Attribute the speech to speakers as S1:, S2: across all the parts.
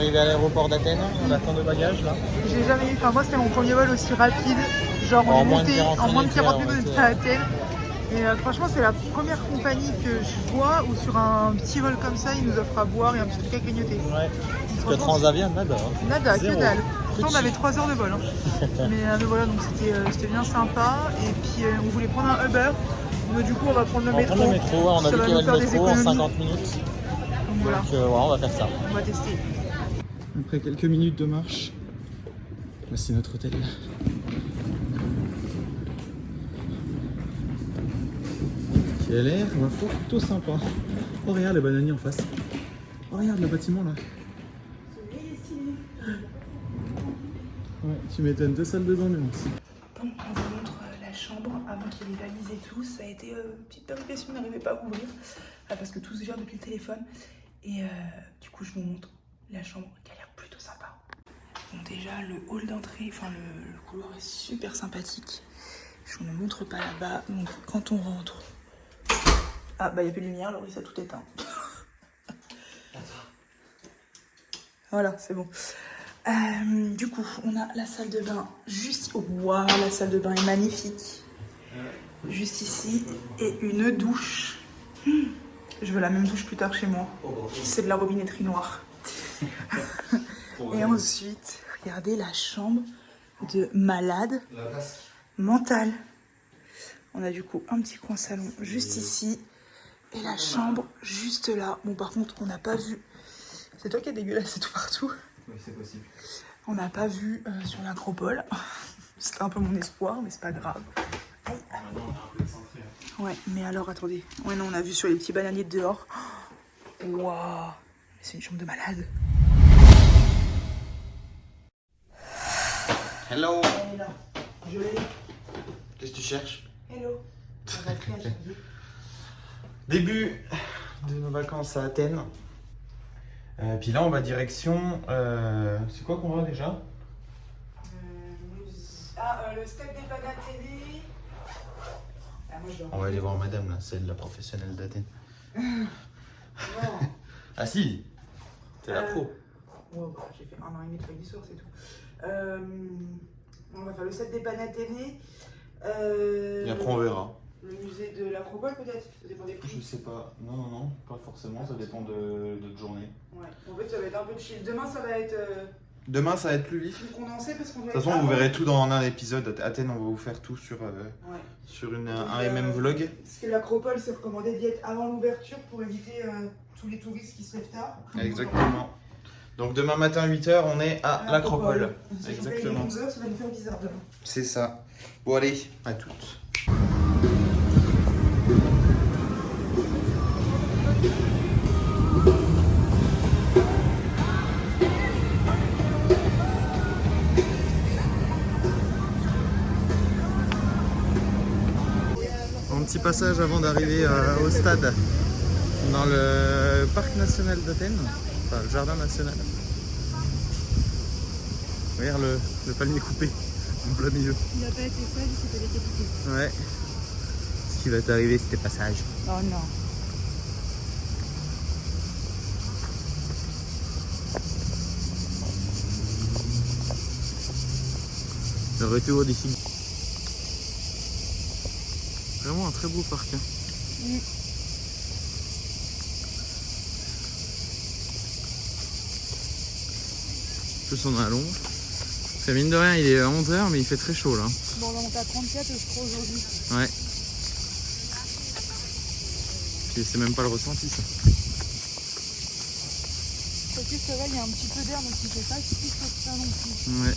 S1: arrivé à l'aéroport d'Athènes, on attend nos bagages là.
S2: J'ai jamais eu, enfin moi c'était mon premier vol aussi rapide. Genre on est monté, en moins de 40 minutes on était à Athènes. Et franchement c'est la première compagnie que je vois où sur un petit vol comme ça ils nous offrent à boire et un petit truc à grignoter.
S1: Ouais. Parce que Transavia, nada.
S2: Nada,
S1: Zéro.
S2: que dalle. Pourtant on avait 3 heures de vol. Hein. mais voilà, donc c'était bien sympa. Et puis on voulait prendre un Uber. Mais du coup on va prendre le métro.
S1: On a vu qu'il y avait le métro en 50 minutes.
S2: Donc voilà.
S1: Donc ouais, on va faire ça.
S2: On va tester.
S1: Après quelques minutes de marche, là c'est notre hôtel. Qui a l'air, ma foi, plutôt sympa. Oh regarde les bananiers en face. Oh regarde le bâtiment là. Ouais, tu m'étonnes, 2 salles de bain même aussi.
S2: Bon, on vous montre la chambre avant qu'il y ait les valises et tout. Ça a été une petite péripétie, on n'arrivait pas à ouvrir. Parce que tout se gère depuis le téléphone. Et du coup, je vous montre la chambre qui a l'air plutôt sympa. Donc déjà, le hall d'entrée, enfin le couloir est super sympathique. Je vous ne montre pas là-bas. Donc quand on rentre... Ah bah il n'y a plus de lumière, Laurie, ça a tout éteint. Voilà, c'est bon. Du coup, on a la salle de bain juste... Waouh, la salle de bain est magnifique. Juste ici. Et une douche. Je veux la même douche plus tard chez moi. C'est de la robinetterie noire. Et ensuite, regardez la chambre de malade mentale. On a du coup un petit coin salon juste ici. Et la chambre juste là. Bon, par contre, on n'a pas vu... C'est toi qui es dégueulasse, c'est tout partout.
S1: Oui, c'est possible.
S2: On n'a pas vu sur l'acropole. C'était un peu mon espoir, mais c'est pas grave. Ouais, mais alors, attendez. Ouais, non, on a vu sur les petits bananiers de dehors. Waouh, c'est une chambre de malade.
S1: Hello.
S2: Elle est là. Je l'ai.
S1: Qu'est-ce que tu cherches?
S2: Hello. On va crier à chaque fois.
S1: Début de nos vacances à Athènes. Puis là on va direction... c'est quoi qu'on va déjà?
S2: Le steak des Panathénées. Ah,
S1: On va aller voir madame là, celle la professionnelle d'Athènes.
S2: Non.
S1: Ah si. C'est la pro.
S2: Ouais, bah, j'ai fait 1 an et demi de feuille d'histoire, c'est tout. On va faire le set des Panathénées.
S1: Et après on verra.
S2: Le musée de l'Acropole peut-être? Ça dépend des prix.
S1: Je sais pas. Non, pas forcément. Ça dépend de notre journée.
S2: Ouais. En fait, ça va être un peu chill. Demain, ça va être
S1: Demain ça va être plus vif.
S2: plus condensé parce qu'on
S1: De
S2: va
S1: toute façon vous verrez tout dans un épisode. Athènes on va vous faire tout sur, sur un et même vlog.
S2: Parce que l'Acropole, c'est recommandé d'y être avant l'ouverture pour éviter tous les touristes qui se lèvent tard.
S1: Exactement. Donc demain matin 8h on est à l'Acropole.
S2: Exactement. 11h, ça va nous faire bizarre demain.
S1: C'est ça. Bon allez, à toutes. Un petit passage avant d'arriver au stade dans le parc national d'Athènes, enfin le jardin national. Regarde le palmier coupé en plein milieu.
S2: Il n'a pas été sage, il s'est fait décapiter.
S1: Ouais. Ce qui va t'arriver c'était passage.
S2: Oh non.
S1: Le retour d'ici. Vraiment un très beau parc. Hein. Plus on allonge. Fait mine de rien, il est à 11h, mais il fait très chaud là.
S2: Bon, on est à 34, je crois, aujourd'hui.
S1: Ouais. Puis c'est même pas le ressenti ça.
S2: Côté, ça va, il y a un petit peu d'air, donc il ne fait pas si chaud que ça non plus.
S1: Ouais.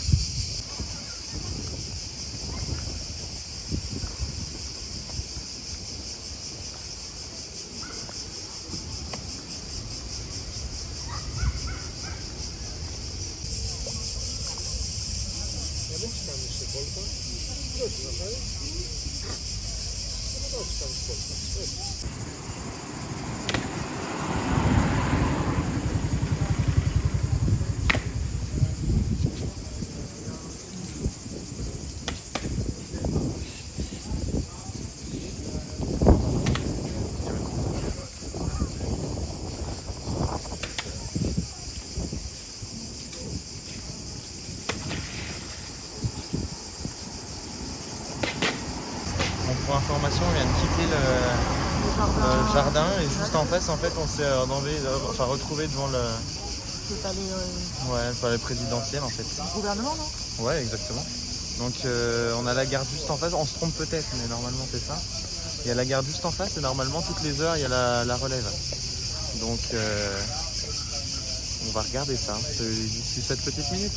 S1: jardin et juste en face, en fait, on s'est retrouvé devant le palais présidentiel, en fait.
S2: Le gouvernement, non?
S1: Ouais, exactement. Donc on a la gare juste en face, on se trompe peut-être, mais normalement c'est ça. Il y a la gare juste en face et normalement toutes les heures il y a la relève. Donc on va regarder ça d'ici cette petite minute.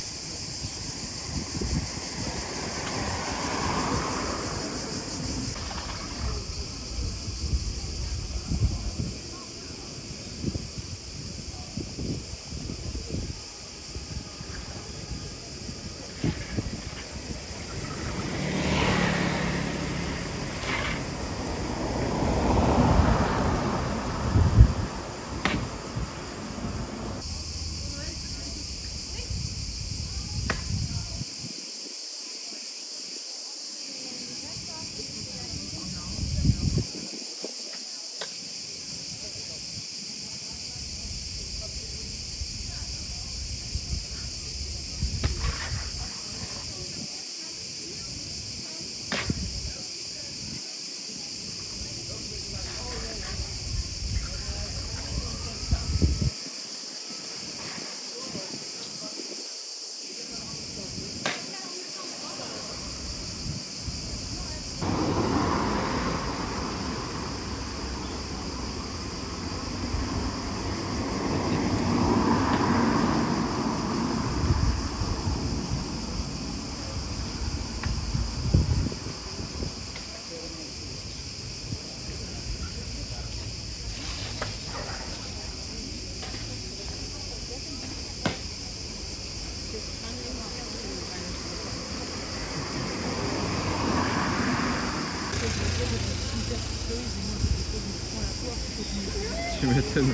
S1: Tu m'étonnes.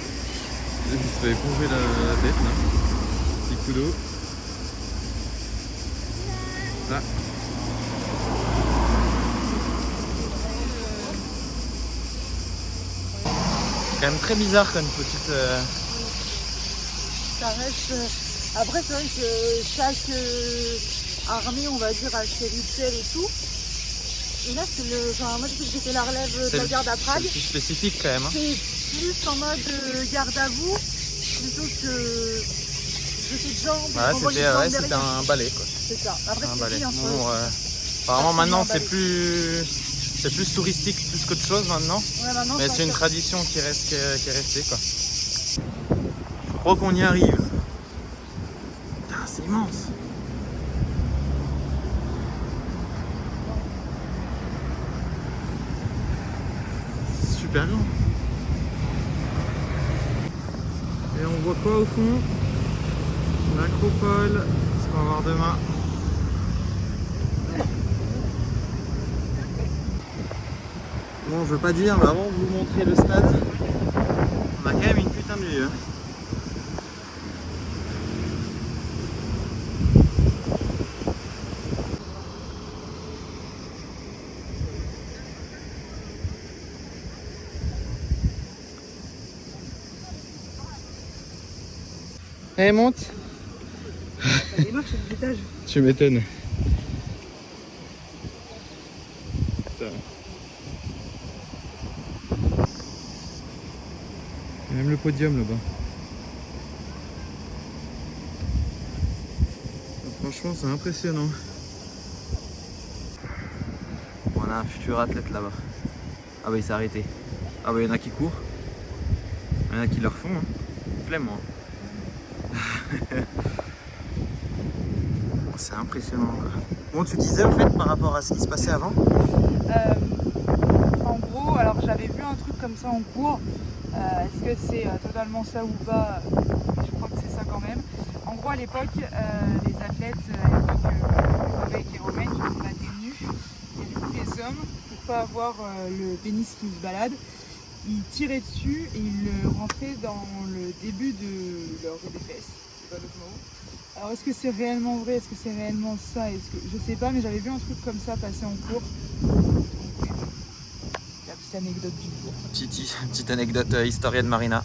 S1: Il se fait éponger la tête là. Petit coup d'eau. Là. C'est quand même très bizarre comme petite.
S2: Ça reste. Après, c'est vrai que chaque armée, on va dire, a ses rituels et tout. Et là, c'est le. Enfin, moi, je sais que j'ai fait la relève de la garde à Prague.
S1: C'est plus spécifique quand même. Hein.
S2: C'est plus en mode garde à vous plutôt que jeter de jambes.
S1: C'était un balai quoi.
S2: C'est ça. Après,
S1: Un
S2: c'est
S1: balai.
S2: dit, hein,
S1: Apparemment maintenant c'est plus touristique plus qu'autre chose maintenant.
S2: Ouais, maintenant
S1: mais c'est une tradition qui est restée quoi. Je crois qu'on y arrive. Putain, c'est immense. C'est super grand. Et on voit quoi au fond? L'acropole, ce qu'on va voir demain. Bon, je veux pas dire, mais avant de vous montrer le stade, on a quand même une putain de vue. Hein. Allez, monte.
S2: Ça démarche sur l'étage.
S1: Tu m'étonnes. Il y a même le podium là-bas. Franchement, c'est impressionnant. On a un futur athlète là-bas. Ah bah il s'est arrêté. Ah bah il y en a qui courent. Il y en a qui leur font. Hein. Flemme moi. C'est impressionnant quoi. Bon, tu disais en fait par rapport à ce qui se passait avant.
S2: En gros, alors j'avais vu un truc comme ça en cours. Est-ce que c'est totalement ça ou pas? Je crois que c'est ça quand même. En gros, à l'époque, les athlètes grecs et romaines, ils combattaient nus. Et du coup, les hommes, pour pas avoir le pénis qui se balade, ils tiraient dessus et ils le rentraient dans le début de leur des fesses. C'est pas d'autre mot. Alors, est-ce que c'est réellement vrai? Est-ce que c'est réellement ça? Je sais pas, mais j'avais vu un truc comme ça passer en cours. La petite anecdote du jour.
S1: Petite anecdote historienne Marina.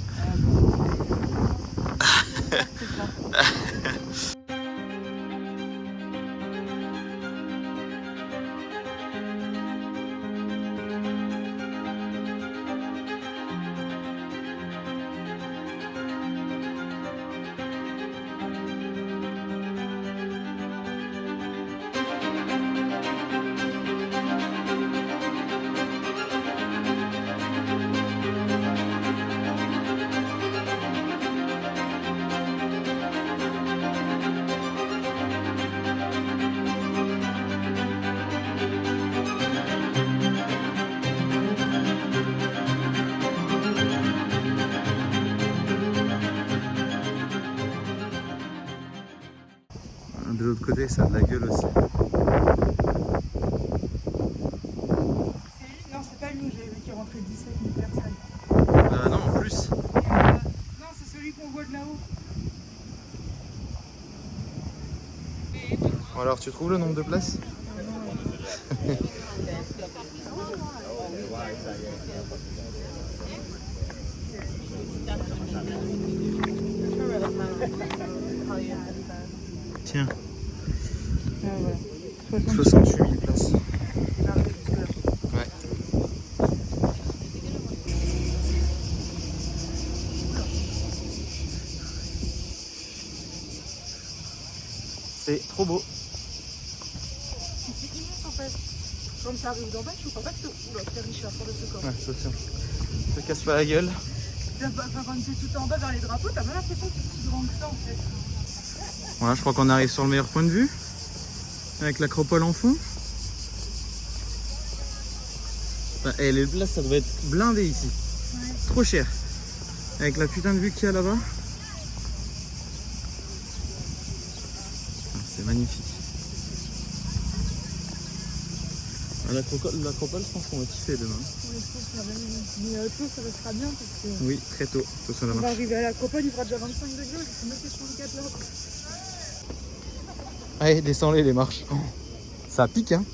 S2: C'est ça.
S1: De l'autre côté, ça a de la gueule aussi.
S2: Non, c'est pas lui, j'ai vu qu'il rentrait 17 000 personnes.
S1: Non, en plus.
S2: Non, c'est celui qu'on voit de là-haut.
S1: Bon, alors, tu trouves le nombre de places? Tiens.
S2: Ah, voilà.
S1: 68 000 places. Ouais. C'est trop beau.
S2: C'est immense en fait. Quand ça arrive d'en bas, je crois pas que c'est. Oula, c'est Richard pour le secours.
S1: Ouais, attention. Te casse pas la gueule.
S2: Quand tu es tout en bas vers les drapeaux, t'as pas l'impression que c'est si grand que ça en fait.
S1: Voilà, je crois qu'on arrive sur le meilleur point de vue. Avec l'acropole en fond. Et les places, ça doit être blindé ici.
S2: Ouais.
S1: Trop cher. Avec la putain de vue qu'il y a là-bas. Ah, c'est magnifique. Ah, l'acropole, je pense qu'on va kiffer demain.
S2: Ouais, je pense qu'il y a même mais tôt, ça sera bien parce que.
S1: Oui, très tôt. Attention à la
S2: On va
S1: marche.
S2: arriver à la Cropole, il fera déjà 25 degrés, il faut mettre les 34 là.
S1: Allez, descends-les les marches. Oh, ça pique, hein.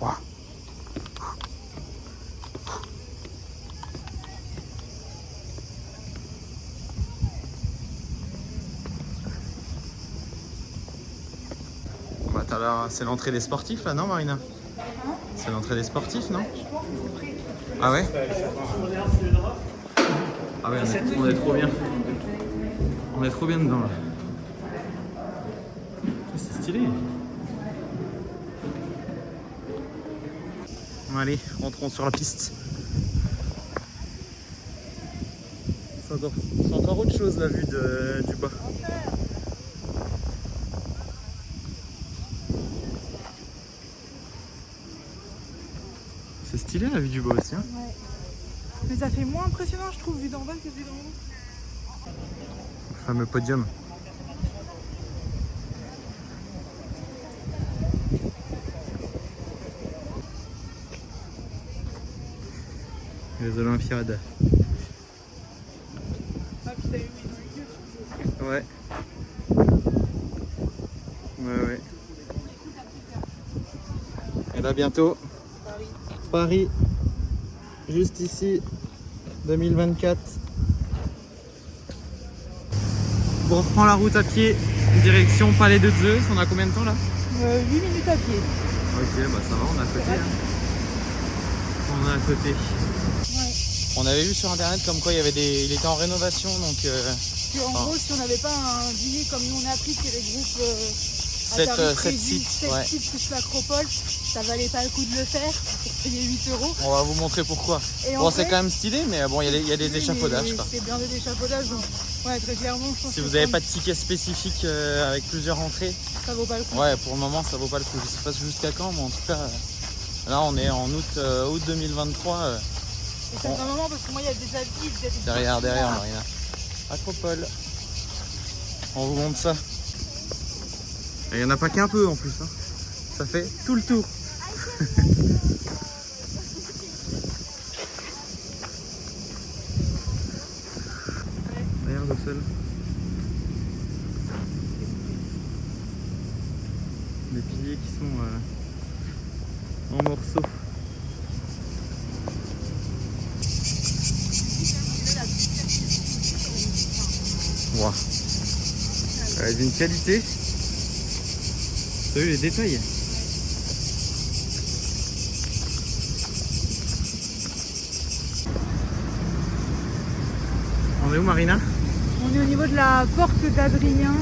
S1: Wow. Bah, c'est l'entrée des sportifs là, non Marina? C'est l'entrée des sportifs, non? Ah ouais? Ah ouais, on est trop bien. On est trop bien dedans là. C'est stylé. Bon, allez, rentrons sur la piste. C'est encore autre chose la vue du bas. C'est stylé la vue du bas aussi. Hein.
S2: Ouais. Mais ça fait moins impressionnant, je trouve, vu d'en bas que vu d'en haut.
S1: Le fameux podium. Les Olympiades.
S2: Ah, puis t'as eu une
S1: Ouais. Ouais. Et là bientôt, Paris, juste ici, 2024. Bon, on reprend la route à pied, direction Palais de Zeus. On a combien de temps là?
S2: 8 minutes à pied.
S1: Ok, bah ça va, on est à côté. Hein. On est à côté.
S2: Ouais.
S1: On avait vu sur internet comme quoi il était en rénovation, donc
S2: Puis en gros, si on n'avait pas un billet comme nous on a pris, qui regroupe
S1: 7 sites,
S2: 7
S1: ouais.
S2: sites plus l'acropole, ça valait pas le coup de le faire pour payer 8 €.
S1: On va vous montrer pourquoi.
S2: Et
S1: Bon,
S2: en
S1: c'est
S2: fait,
S1: quand même stylé, mais bon, il y a des échafaudages. Quoi.
S2: C'est blindé d'échafaudages, donc ouais, très clairement, je pense
S1: Si
S2: que
S1: vous n'avez pas de ticket spécifique avec plusieurs entrées,
S2: ça vaut pas le coup.
S1: ouais, pour le moment, ça vaut pas le coup. Je sais pas jusqu'à quand, mais en tout cas, là, on est en août 2023.
S2: Et ça fait un moment parce que moi, il y a des avis, il y a des
S1: Derrière,
S2: bâtiments.
S1: Marina. Acropole. On vous montre ça. Il n'y en a pas qu'un peu en plus. Hein. Ça fait tout le tour. Regarde au sol. Des piliers qui sont en morceaux. Wow. D'une qualité. T'as vu les détails? On est où Marina?
S2: On est au niveau de la porte d'Adrien.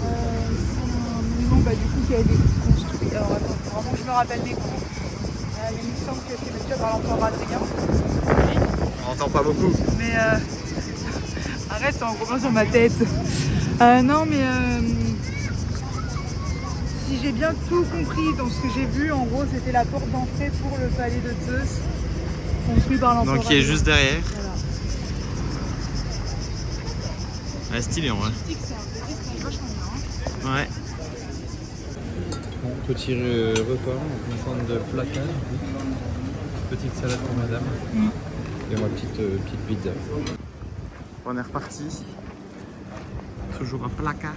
S2: C'est un monument du coup, qui a été construit. Alors attends, vraiment je me rappelle des cours. Il me semble que c'est déjà par l'empereur Adrien.
S1: On n'entend pas beaucoup.
S2: Mais arrête, c'est en gros sur ma tête. Non mais si j'ai bien tout compris dans ce que j'ai vu, en gros c'était la porte d'entrée pour le palais de Zeus, construit par l'empereur.
S1: Donc qui est
S2: Adrien.
S1: juste derrière.
S2: Voilà.
S1: Ouais, stylé en vrai. Ouais. Bon, petit repas en forme de placard. Petite salade pour madame. Et ma petite pizza. On est reparti. Toujours un placard.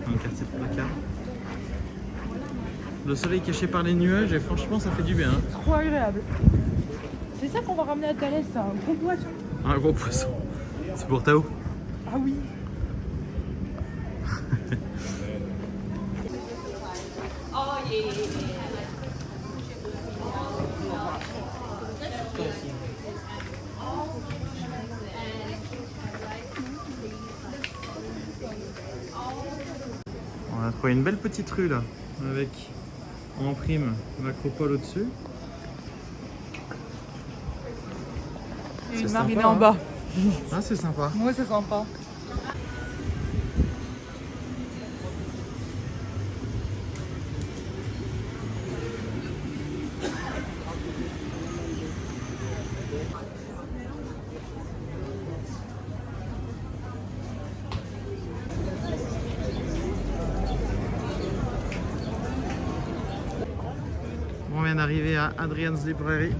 S1: Dans le quartier de placard. Le soleil caché par les nuages et franchement ça fait du bien. Hein.
S2: Trop agréable. C'est ça qu'on va ramener à Thalès, c'est un gros poisson.
S1: Un gros poisson. C'est pour Tao.
S2: Ah oui.
S1: On a trouvé une belle petite rue là, avec en prime l'acropole au-dessus.
S2: Et
S1: C'est
S2: une
S1: sympa,
S2: marinée
S1: hein.
S2: en bas.
S1: Ah c'est sympa.
S2: Ouais, c'est sympa.
S1: On vient d'arriver à Adrian's Library.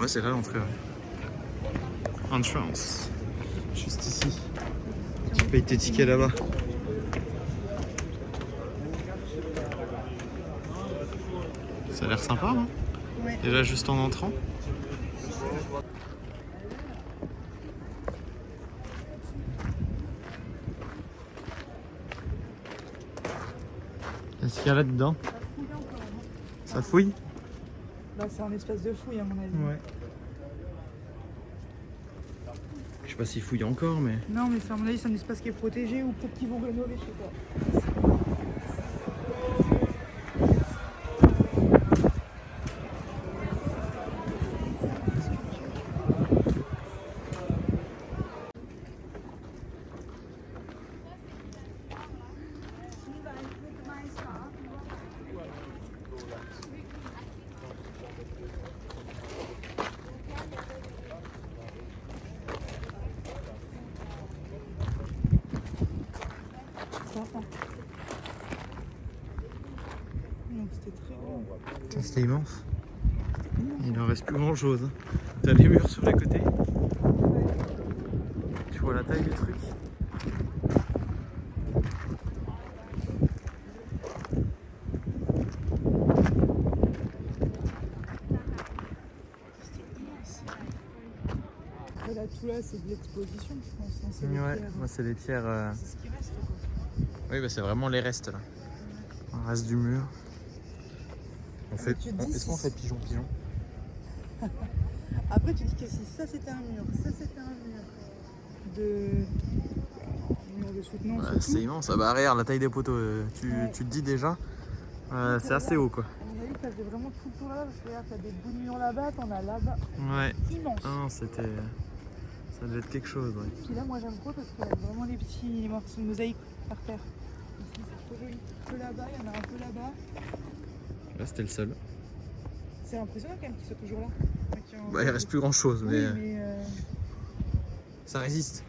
S1: Ouais, c'est là l'entrée. Ouais. Entrance. Juste ici. Tu payes tes tickets là-bas. Ça a l'air sympa, hein?
S2: Ouais.
S1: Déjà juste en entrant. Qu'est-ce qu'il y a là-dedans? Ça fouille?
S2: Bah, c'est un espace de fouille à mon avis.
S1: Ouais. Je sais pas s'il fouille encore, mais...
S2: Non, mais à mon avis, c'est un espace qui est protégé ou peut-être qu'ils vont rénover, je sais pas. Donc c'était très grand.
S1: Putain, c'était immense. Il en reste plus grand chose. Hein. T'as les murs sur les côtés. Tu vois la taille du truc.
S2: Là, tout là, c'est de l'exposition, je pense. Hein, c'est
S1: Ouais, moi c'est les pierres.
S2: C'est ce qui reste, quoi.
S1: Oui, bah, c'est vraiment les restes là. Le reste du mur. On fait...
S2: tu te dis
S1: Est-ce qu'on
S2: si-
S1: fait pigeon-pigeon?
S2: Après, tu dis que si ça c'était un mur, ça c'était un mur de soutenance.
S1: Ouais, c'est immense. Ah bah regarde la taille des poteaux.
S2: Ouais.
S1: Tu te dis déjà, c'est assez haut quoi.
S2: À mon avis, ça faisait vraiment tout le tour là-bas parce que regarde, t'as des bouts de mur là-bas, t'en as là-bas.
S1: Ouais.
S2: Immense.
S1: Ah non, c'était... Ça devait être quelque chose, ouais.
S2: Puis là, moi j'aime trop parce qu'il y a vraiment des petits morceaux de mosaïque par terre. Ici, c'est trop joli. Un peu là-bas, il y en a un peu là-bas.
S1: Là, c'était le seul.
S2: C'est impressionnant quand même qu'ils soient toujours là.
S1: Bah, il reste plus grand chose, mais,
S2: Oui, mais
S1: ça résiste.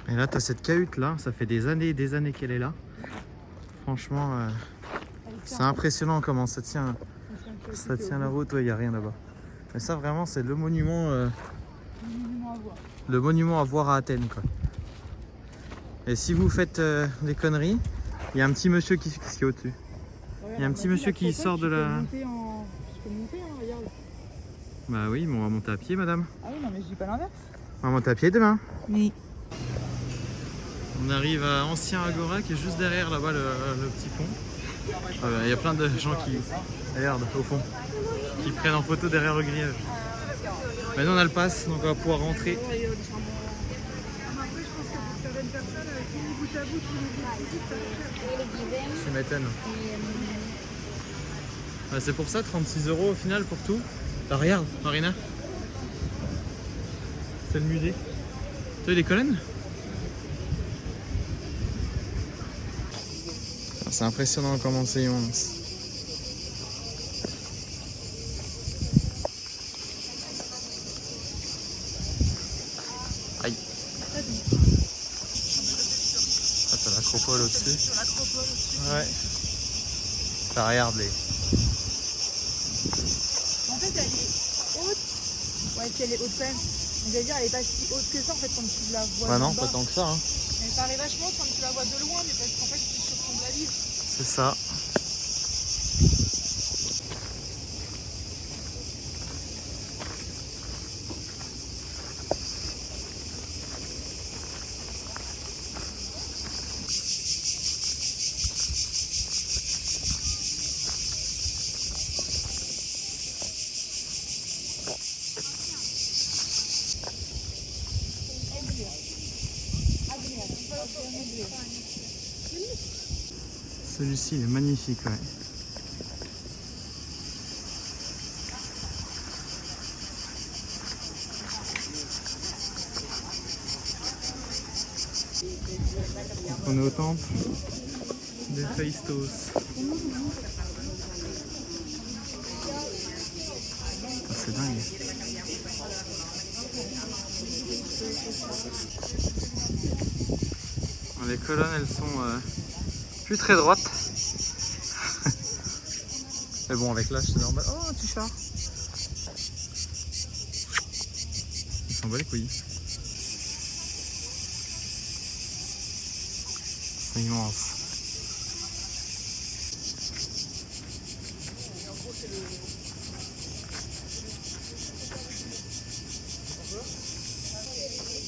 S1: Et là, t'as cette cahute là, ça fait des années et des années qu'elle est là. Franchement, c'est impressionnant comment ça tient la route. Ouais, il n'y a rien là-bas. Mais ça, vraiment, c'est le monument
S2: monument à voir.
S1: le monument à voir à Athènes, quoi. Et si vous faites des conneries, il y a un petit monsieur qui est au-dessus. Il y a un petit monsieur qui sort de la...
S2: Tu peux monter, hein, regarde.
S1: Bah oui, mais on va monter à pied, madame.
S2: Ah oui, non, mais je dis pas l'inverse.
S1: On va monter à pied demain.
S2: Oui.
S1: On arrive à Ancien Agora qui est juste derrière là-bas le petit pont. Il y a plein de gens qui, regarde au fond, qui prennent en photo derrière le grillage. Maintenant on a le pass, donc on va pouvoir rentrer.
S2: Après, je pense que pour certaines personnes, tous les bout à bout,
S1: Tu m'étonnes. C'est pour ça 36 € au final pour tout. Là, regarde Marina. C'est le musée. Tu vois les colonnes? C'est impressionnant comment c'est immense. Aïe. l'acropole au-dessus.
S2: Sur l'acropole au-dessus.
S1: Ouais. Ça regarde les.
S2: En fait, elle est haute. Ouais, si elle est haute quand même. J'allais dire, elle est pas si haute que ça en fait quand tu la vois.
S1: Bah non,
S2: de
S1: pas
S2: bas.
S1: tant que ça. Hein.
S2: Elle paraît vachement quand tu la vois de loin, mais parce qu'en fait, tu surplombes la ville.
S1: C'est ça. Celui-ci il est magnifique, ouais. Donc on est au temple des Phaistos. Ah, c'est dingue. Les colonnes elles sont plus très droites. Mais bon, avec l'âge c'est normal. Oh, un petit chat. Il s'en bat les couilles. C'est immense.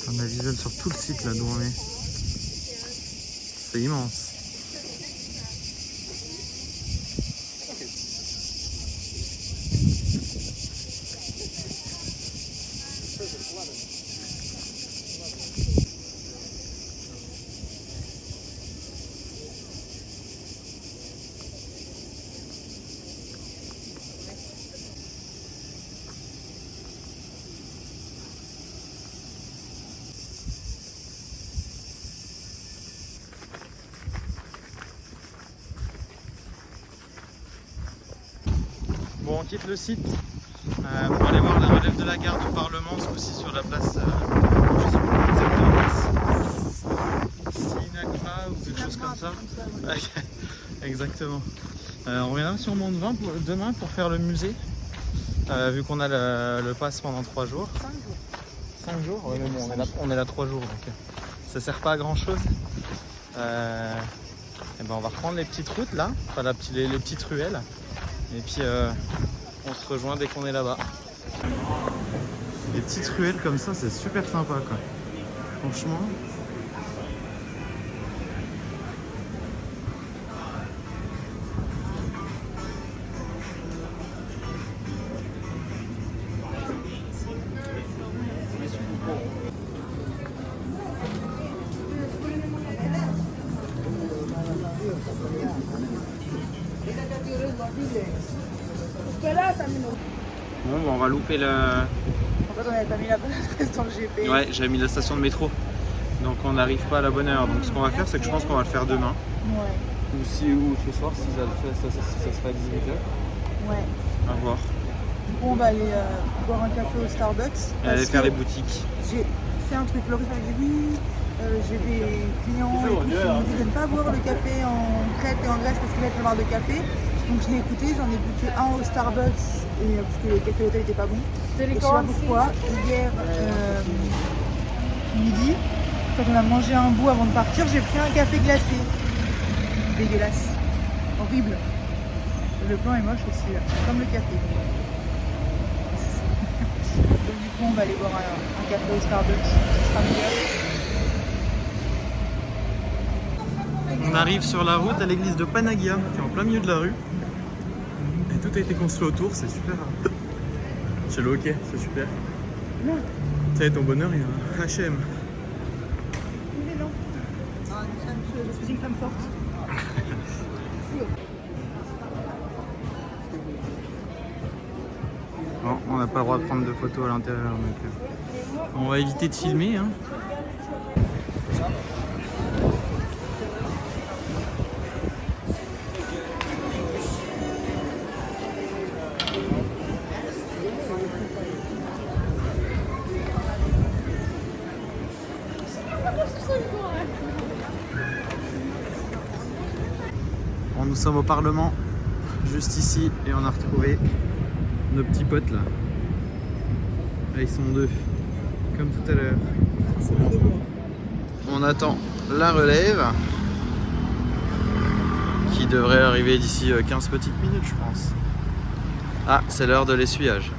S1: On a visuel sur tout le site là d'où on est. C'est immense. Bon, on quitte le site pour aller voir la relève de la gare du Parlement, ce coup-ci sur la place, je sais plus exactement la place, Sinakra ou quelque chose comme ça. Exactement. On reviendra sur Mont de Vin demain pour faire le musée, vu qu'on a le pass pendant 3 jours.
S2: 5 jours.
S1: 5 jours. Oui, mais bon, on est là 3 jours, donc ça sert pas à grand chose. Et ben on va reprendre les petites routes là, enfin les petites ruelles. Et puis on se rejoint dès qu'on est là-bas. Les petites ruelles comme ça, c'est super sympa quoi. Franchement. Bon, on va louper le...
S2: En fait, on avait pas mis la bonne adresse dans le GPS.
S1: Ouais, j'avais mis la station de métro. Donc on n'arrive pas à la bonne heure. Donc ce qu'on va faire, c'est que je pense qu'on va le faire demain.
S2: Ouais.
S1: Ou ce soir, si ça se fait à 18h.
S2: Ouais.
S1: À voir.
S2: Du coup, on va aller boire un café au Starbucks.
S1: Et aller faire les boutiques.
S2: J'ai fait un truc. Laurie m'a dit oui, j'ai des clients et tout qui me disent de ne pas boire le café en Crète et en Grèce parce qu'il va y avoir de café. Donc je l'ai écouté, j'en ai bu que un au Starbucks et, parce que le café hôtel n'était pas bon. Et je sais pas pourquoi. Hier midi, quand on a mangé un bout avant de partir, j'ai pris un café glacé. Dégueulasse. Horrible. Le plan est moche aussi, là. Comme le café. Donc du coup on va aller boire un café au Starbucks. Ce sera meilleur.
S1: On arrive sur la route à l'église de Panagia, qui est en plein milieu de la rue. Et tout a été construit autour, c'est super. C'est le hockey, c'est super. Tu sais, ton bonheur, il y a un H&M.
S2: Mais non. Je suis une femme forte.
S1: Bon, on n'a pas le droit de prendre de photos à l'intérieur, donc on va éviter de filmer. Hein. nous sommes au Parlement, juste ici, et on a retrouvé nos petits potes là. Là, ils sont deux, comme tout à l'heure. On attend la relève, qui devrait arriver d'ici 15 petites minutes, je pense. Ah, c'est l'heure de l'essuyage.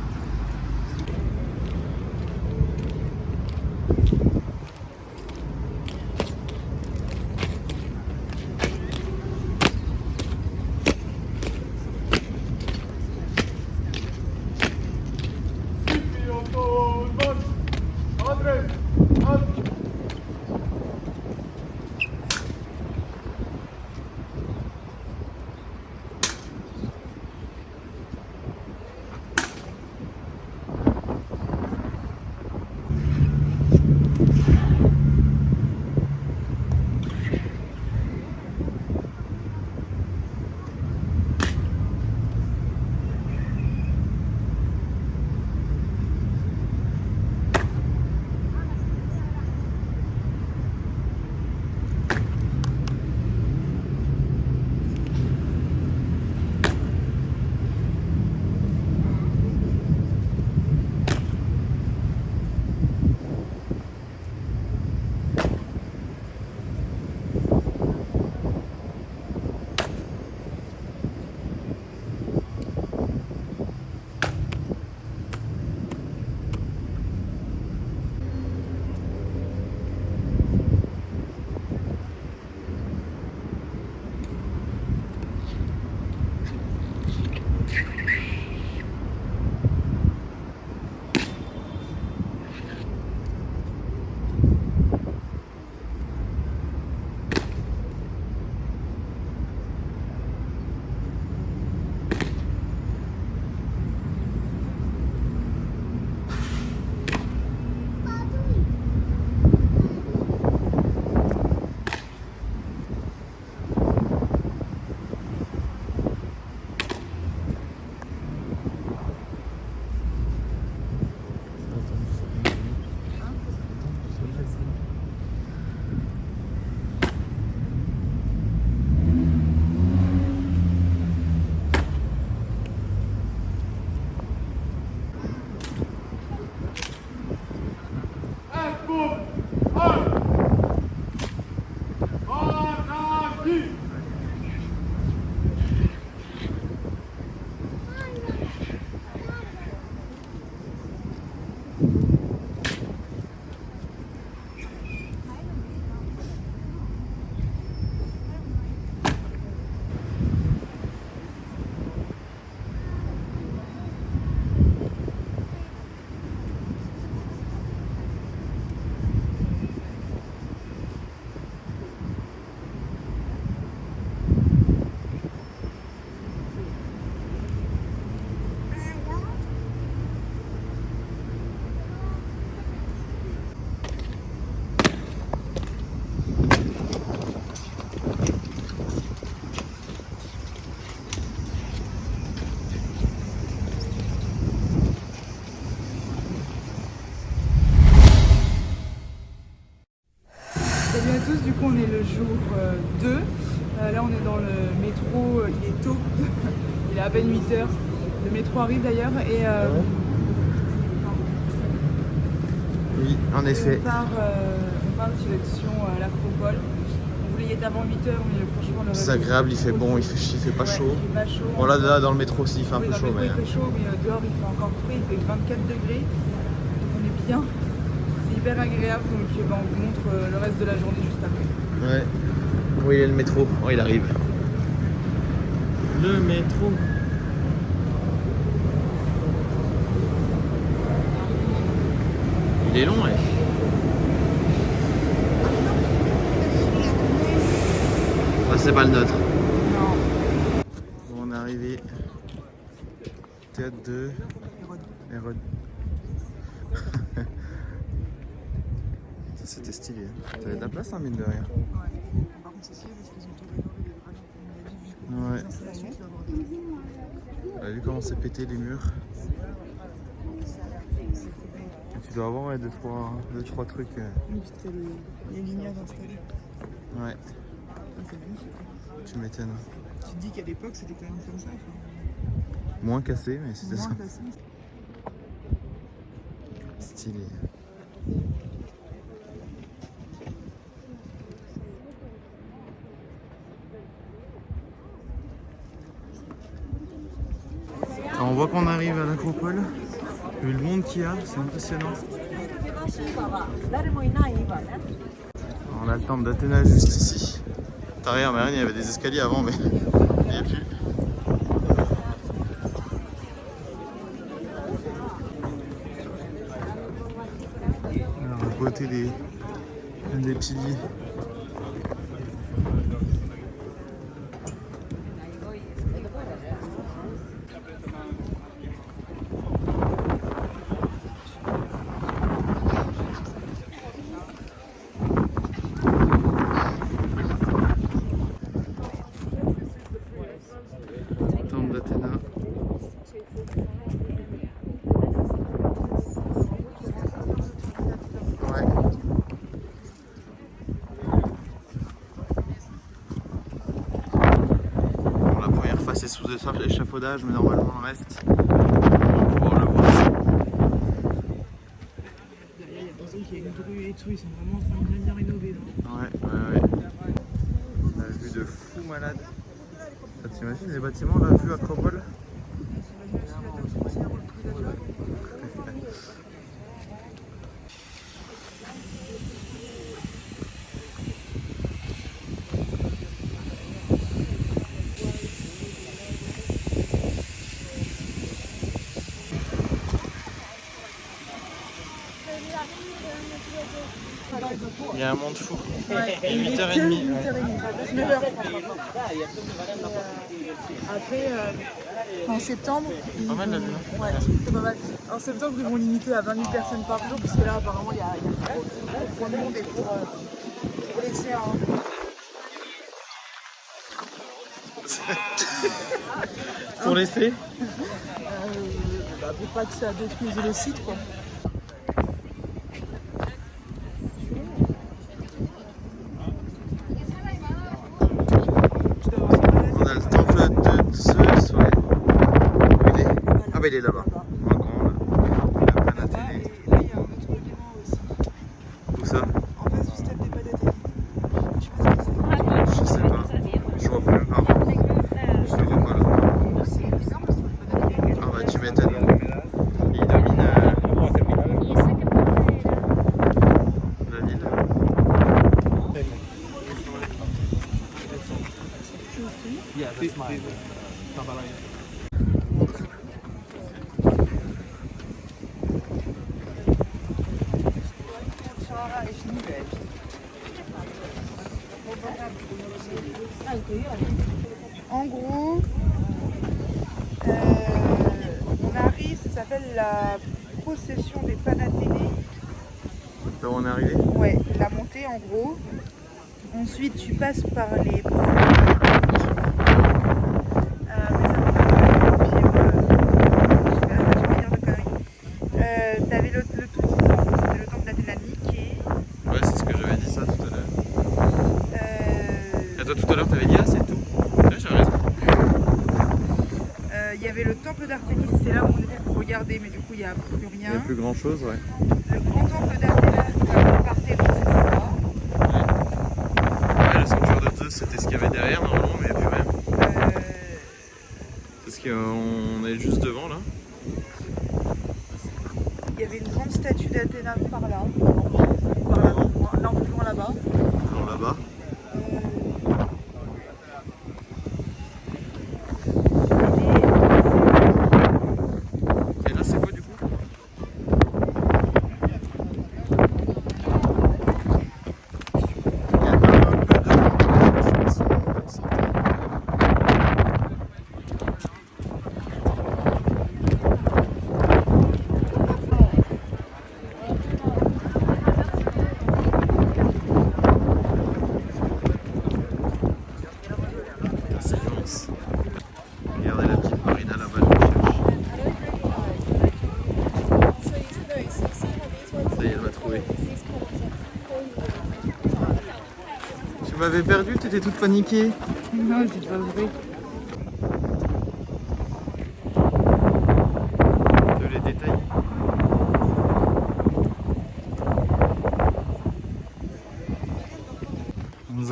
S2: Salut à tous, du coup on est le jour 2. Là on est dans le métro, il est tôt, il est à peine 8h. Le métro arrive d'ailleurs et
S1: Oui, en effet.
S2: on part direction l'Acropole. On voulait y être avant 8h mais franchement
S1: C'est agréable, il fait bon, il fait pas chaud.
S2: Il fait pas chaud.
S1: Bon là dans le métro aussi il fait un peu chaud.
S2: Mais... Il fait chaud mais dehors il fait encore frais, il fait 24 degrés. Donc on est bien. C'est hyper agréable donc on vous montre le reste de la journée juste après.
S1: Ouais. Où il est le métro? Oh il arrive. Le métro. Il est long, ouais. Ah, c'est pas le nôtre.
S2: Non.
S1: Bon, on est arrivé. Théâtre de Hérode. C'était stylé. T'avais de la place, hein, mine de rien.
S2: Ouais. Par contre, c'est stylé parce qu'ils ont tout rénové les draps.
S1: Ouais. T'as vu comment c'est pété les murs? Et tu dois avoir ouais, deux, trois trucs.
S2: Oui, parce que les lignes installées.
S1: Ouais.
S2: C'est magnifique.
S1: Tu m'étonnes.
S2: Petite te dis qu'à l'époque, c'était quand même comme ça.
S1: Moins cassé, mais c'était ça.
S2: Moins cassé.
S1: Stylé. Alors, on voit qu'on arrive à l'Acropole. Vu le monde qu'il y a, c'est impressionnant. Alors, on a le temple d'Athéna juste ici. Derrière, mais il y avait des escaliers avant, mais il n'y a plus. Alors, la beauté des piliers. Temple d'Athéna. Ouais. Bon, la première face est sous échafaudage, mais normalement le reste, on va pouvoir le voir.
S2: Derrière, il y a des il y a une grue et tout, ils sont vraiment en train de bien rénover.
S1: Ouais. La vue de fou malade. Ça t'imagines les bâtiments, la vue Acropole? Il y a un monde fou. Il est 8h30.
S2: 9h. Après, en septembre,
S1: Pas mal la vue.
S2: ouais, c'est pas mal. En septembre, ils vont limiter à 20 000 personnes par jour, parce que là, apparemment, il y a trop de monde et pour laisser un.
S1: Pour laisser
S2: Pour pas que ça détruise le site, quoi.
S1: On a le temple de Zeus, ouais. Où il est? Ah bah il est là-bas. En grand là. La Panathénée.
S2: Et là, il y a un autre monument aussi.
S1: Où ça?
S2: En face du stade des Panathénées. Je sais pas ce que c'est.
S1: Je sais pas. Je vois plus. Ah, je le vois pas là. Ah bah tu m'étonnes. Il domine la ville.
S2: En gros, on arrive, ça s'appelle la procession des Panathénées.
S1: Là où on est arrivé?
S2: Ouais, la montée en gros. Ensuite, tu passes par les t'avais le tout petit temple, c'était le temple d'Athéna Niké.
S1: Ouais, c'est ce que j'avais dit ça tout à l'heure. Et toi tout à l'heure t'avais dit ah c'est tout. Ouais, j'ai raison.
S2: Il y avait le temple d'Artémis, c'est là où on était pour regarder, mais du coup il n'y a plus
S1: Il n'y
S2: rien.
S1: a plus grand chose, ouais.
S2: Le grand temple d'Athéna, c'est par terre, c'est ça.
S1: Ouais, la ceinture de Zeus c'était ce qu'il y avait derrière normalement, mais il n'y a plus rien. C'est ce qu'on est juste devant là.
S2: Il y avait une grande statue d'Athéna par là. Là, un peu loin là-bas.
S1: Alors là-bas. Et là c'est quoi du coup? Il y a un peu de santé. C'est immense. Regardez la petite marina là-bas, je la cherche. Ça y est, elle m'a trouvé. Tu m'avais perdu, t'étais toute paniquée.
S2: Non, c'est pas vrai.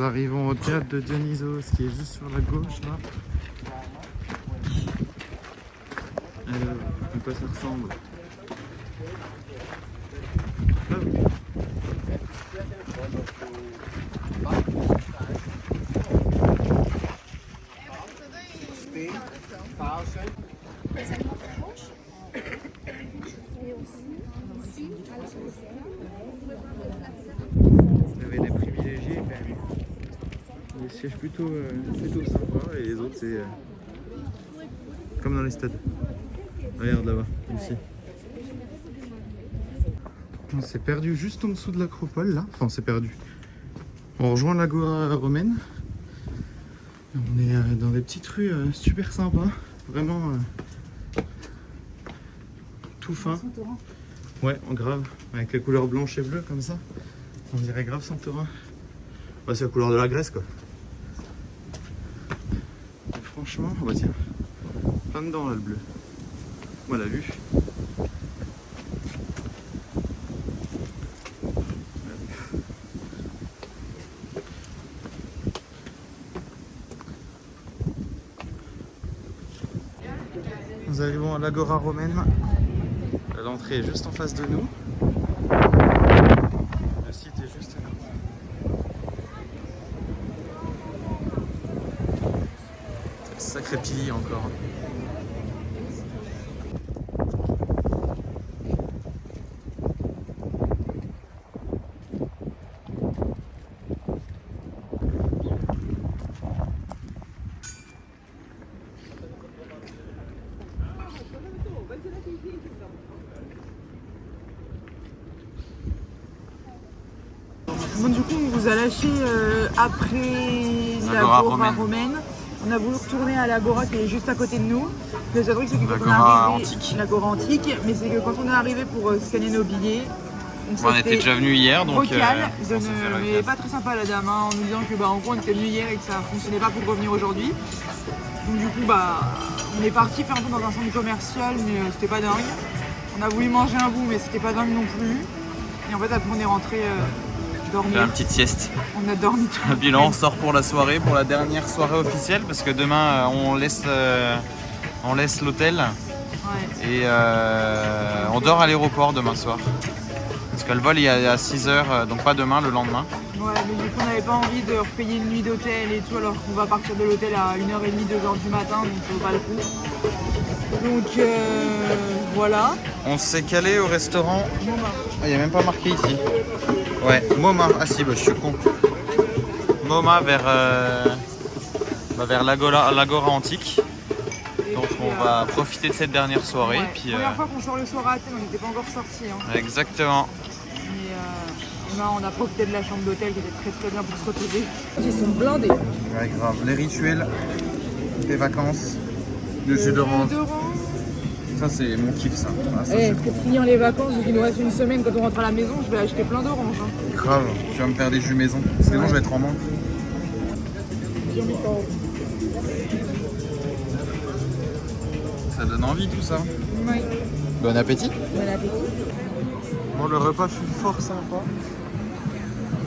S1: arrivons au théâtre de Dionysos qui est juste sur la gauche là. Alors, à quoi ça ressemble? Ah oui. Il y avait des privilégiés quand même. Des sièges plutôt sympas et les autres c'est comme dans les stades. Regarde là-bas, ici. On s'est perdu juste en dessous de l'acropole là. Enfin on s'est perdu. On rejoint l'agora romaine. On est dans des petites rues super sympas. Vraiment tout fin. Ouais, grave. Avec les couleurs blanches et bleues comme ça. On dirait grave Santorin. Ouais, c'est la couleur de la Grèce quoi. Et franchement, oh bah tiens. Plein dedans là le bleu. Voilà la vue. Nous arrivons à l'agora romaine. L'entrée est juste en face de nous. Le site est juste là. C'est sacré pili encore.
S2: Bon, du coup, on vous a lâché après
S1: L'agora
S2: l'agora romaine. On a voulu retourner à l'agora qui est juste à côté de nous. Le seul truc, c'est que quand on est
S1: L'agora
S2: arrivé,
S1: antique.
S2: l'agora antique, mais c'est que quand on est arrivé pour scanner nos billets,
S1: On était déjà venu hier donc.
S2: Vocal,
S1: on s'est fait
S2: mais
S1: recal.
S2: pas très sympa la dame, hein, en nous disant que bah, en gros on était venu hier et que ça fonctionnait pas pour revenir aujourd'hui. Donc du coup bah on est parti faire un tour dans un centre commercial mais c'était pas dingue. On a voulu manger un bout mais c'était pas dingue non plus. Et en fait après on est rentré dormir.
S1: Faire une petite sieste.
S2: On a dormi tout
S1: Le bilan, on sort pour la soirée, pour la dernière soirée officielle parce que demain on laisse l'hôtel
S2: Ouais.
S1: et on dort à l'aéroport demain soir. Parce que le vol il est à 6h, donc pas demain, le lendemain.
S2: Ouais, mais du coup on n'avait pas envie de repayer une nuit d'hôtel et tout alors qu'on va partir de l'hôtel à 1h30, 2h du matin donc ça vaut pas le coup. Donc voilà.
S1: On s'est calé au restaurant.
S2: Bon, bah,
S1: Il n'y a même pas marqué ici. Ouais, MoMA. Ah si, bah, je suis con. MoMA vers l'agora antique.
S2: et
S1: Donc
S2: puis,
S1: on va profiter de cette dernière soirée.
S2: ouais,
S1: Puis,
S2: première fois qu'on sort le soir à Athènes, on n'était pas encore sortis. Hein.
S1: Exactement.
S2: Mais on a profité de la chambre d'hôtel qui était très très bien pour se reposer. Ils sont blindés.
S1: Ouais, grave. Les rituels des vacances, le jus d'orange. Ça c'est mon kiff ça. Ah, ça, c'est
S2: Pour finir les vacances, vu qu'il nous reste une semaine quand on rentre à la maison, je vais acheter plein d'oranges. Hein.
S1: grave. Tu vas me faire des jus maison. Sinon je vais être en manque. Ça donne envie tout ça.
S2: Ouais.
S1: Bon appétit.
S2: Bon appétit.
S1: Bon, le repas fut fort sympa.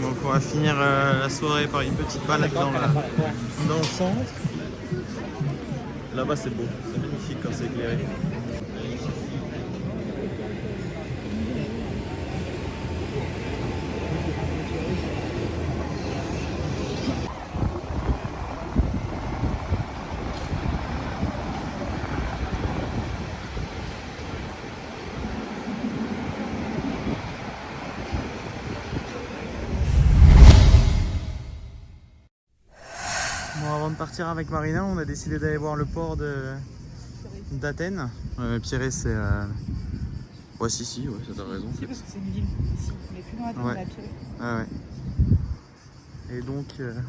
S1: Donc on va finir la soirée par une petite balade dans le centre. Là-bas c'est beau, c'est magnifique quand c'est éclairé. Bon, avant de partir avec Marina, on a décidé d'aller voir le port d'Athènes. Pirée, c'est. Ouais, si, ouais, ça t'as raison.
S2: Si, parce que c'est une ville ici. On n'est plus dans Athènes,
S1: Ouais.
S2: on est à Pirée.
S1: Ah ouais. Et donc,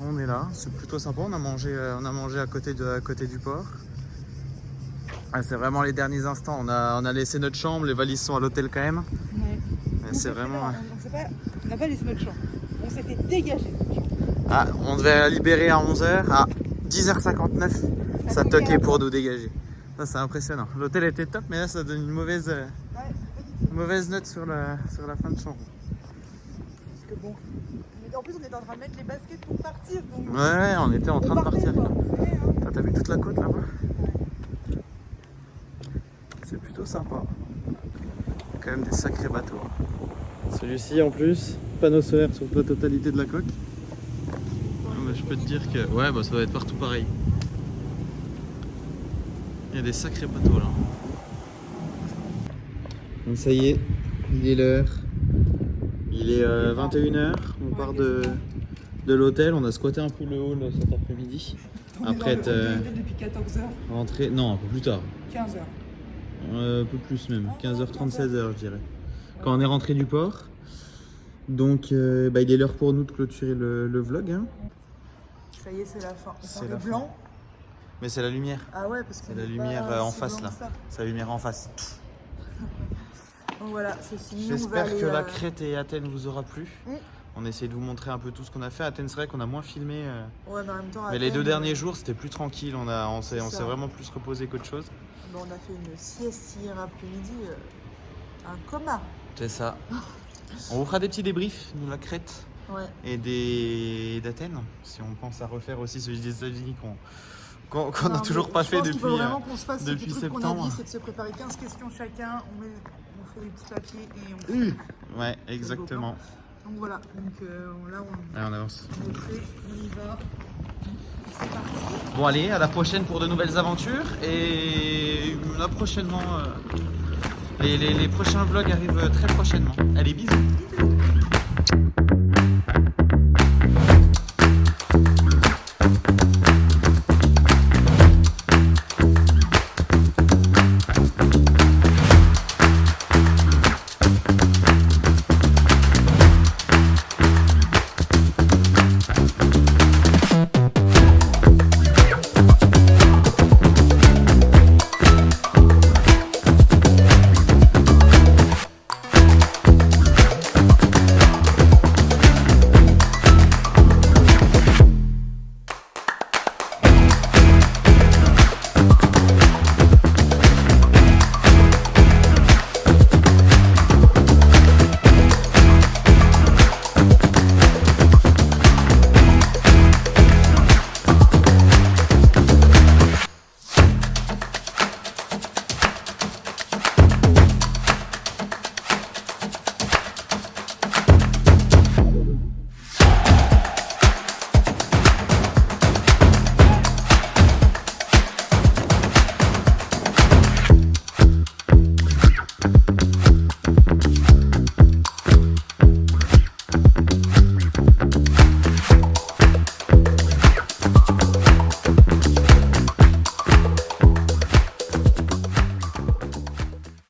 S1: on est là. C'est plutôt sympa. On a mangé à côté du port. Ah, c'est vraiment les derniers instants. On a laissé notre chambre. Les valises sont à l'hôtel quand même.
S2: Ouais.
S1: Mais c'est vraiment.
S2: On n'a pas laissé notre chambre. On s'est fait dégager.
S1: Ah, on devait la libérer à 11h. À 10h59, ça toquait pour nous dégager. Ça, c'est impressionnant. L'hôtel était top, mais là, ça donne une mauvaise note sur la fin de chambre.
S2: que bon. En plus, on est en train de mettre les baskets pour partir. Donc
S1: Ouais, on était en train de partir.
S2: quoi. Ouais, hein.
S1: T'as vu toute la côte là-bas? C'est plutôt sympa. Il y a quand même des sacrés bateaux. Celui-ci en plus, panneau solaire sur la totalité de la coque. Mais je peux te dire que ouais, bah, ça doit être partout pareil. Il y a des sacrés bateaux là. Donc ça y est, il est l'heure. Il est 21h, on part de l'hôtel, on a squatté un peu le hall cet après-midi. Après être
S2: depuis 14h.
S1: rentré, non un peu plus tard,
S2: 15h.
S1: un peu plus même, 15h30, 16h je dirais. Quand on est rentré du port. Donc bah, il est l'heure pour nous de clôturer le vlog. Hein.
S2: Ça y est, c'est la fin.
S1: C'est
S2: le
S1: la
S2: blanc.
S1: fin. Mais c'est la lumière.
S2: Ah ouais, parce que
S1: C'est la lumière en face là. C'est la lumière en face.
S2: Donc voilà, c'est fini.
S1: J'espère que la Crète et Athènes vous aura plu.
S2: Oui.
S1: On essaie de vous montrer un peu tout ce qu'on a fait. Athènes, c'est vrai qu'on a moins filmé.
S2: Ouais, mais en même temps,
S1: Mais les 2 derniers jours, c'était plus tranquille. On s'est
S2: ça.
S1: vraiment plus reposé qu'autre chose.
S2: Bon, on a fait une sieste hier après-midi. Un coma.
S1: C'est ça. On vous fera des petits débriefs de la Crète
S2: Ouais.
S1: et d'Athènes. Si on pense à refaire aussi celui des États-Unis qu'on n'a toujours pas fait depuis,
S2: Il faut vraiment qu'on se fasse
S1: depuis
S2: ce truc qu'on a
S1: septembre.
S2: dit, c'est de se préparer 15 questions chacun. On fait des petits papiers et on
S1: Ouais, exactement.
S2: Donc voilà, donc là
S1: Allez, on avance.
S2: on est prêt, on y va. C'est parti.
S1: Bon allez, à la prochaine pour de nouvelles aventures. Et là prochainement, les prochains vlogs arrivent très prochainement. Allez, bisous.